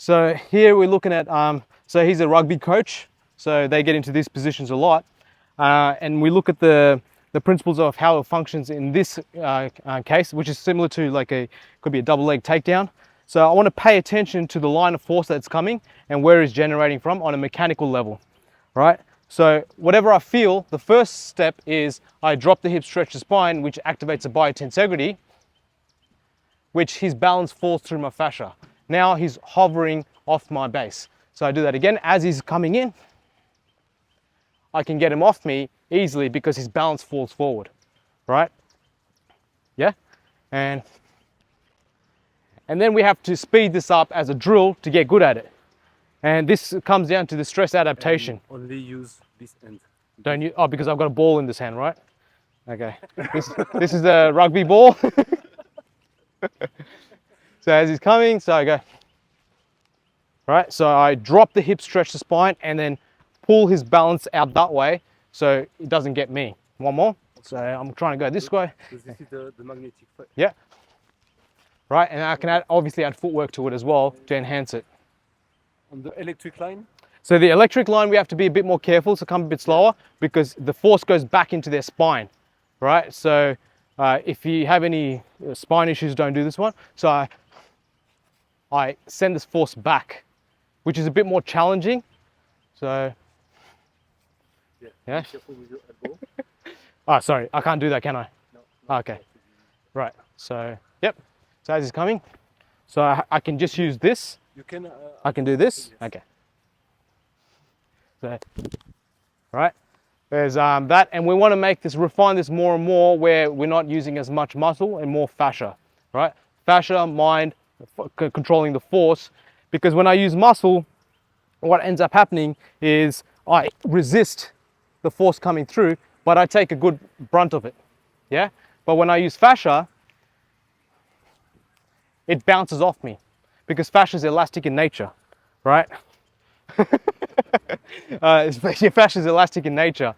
So here we're looking at, so he's a rugby coach, so they get into these positions a lot. And we look at the principles of how it functions in this case, which is similar to like could be a double leg takedown. So I want to pay attention to the line of force that's coming and where it's generating from on a mechanical level, right? So whatever I feel, the first step is I drop the hip, stretch the spine, which activates the biotensegrity, which his balance falls through my fascia. Now he's hovering off my base. So I do that again. As he's coming in, I can get him off me easily because his balance falls forward, right? Yeah? And then we have to speed this up as a drill to get good at it. And this comes down to the stress adaptation. And only use this end. Don't you? Oh, because I've got a ball in this hand, right? Okay. This is a rugby ball. So as he's coming, so I go, right? So I drop the hip, stretch the spine, and then pull his balance out that way so it doesn't get me. One more. So I'm trying to go this way. So this is the magnetic. Yeah. Right, and I can obviously add footwork to it as well to enhance it. On the electric line? So the electric line, we have to be a bit more careful, so come a bit slower because the force goes back into their spine, right? So if you have any spine issues, don't do this one. So I send this force back, which is a bit more challenging. So, yeah. Be careful with your elbow. Oh, sorry, I can't do that, can I? No. Okay, right, so, yep. So as he's coming, so I can just use this. You can. I can do this. Yes. Okay. So, right. There's that, and we want to make this, refine this more and more, where we're not using as much muscle and more fascia, right? Fascia, mind, controlling the force, because when I use muscle, what ends up happening is I resist the force coming through, but I take a good brunt of it. Yeah. But when I use fascia, it bounces off me because fascia is elastic in nature, right? Fascia is elastic in nature.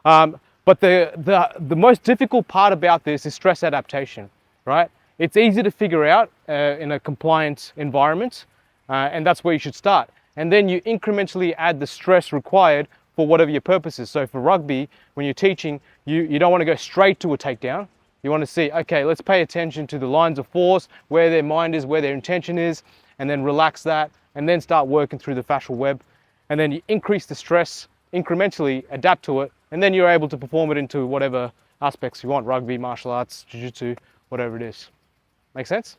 But the most difficult part about this is stress adaptation, right? It's easy to figure out in a compliant environment, and that's where you should start. And then you incrementally add the stress required for whatever your purpose is. So for rugby, when you're teaching, you don't want to go straight to a takedown. You want to see, okay, let's pay attention to the lines of force, where their mind is, where their intention is, and then relax that, and then start working through the fascial web. And then you increase the stress incrementally, adapt to it, and then you're able to perform it into whatever aspects you want, rugby, martial arts, jiu-jitsu, whatever it is. Make sense?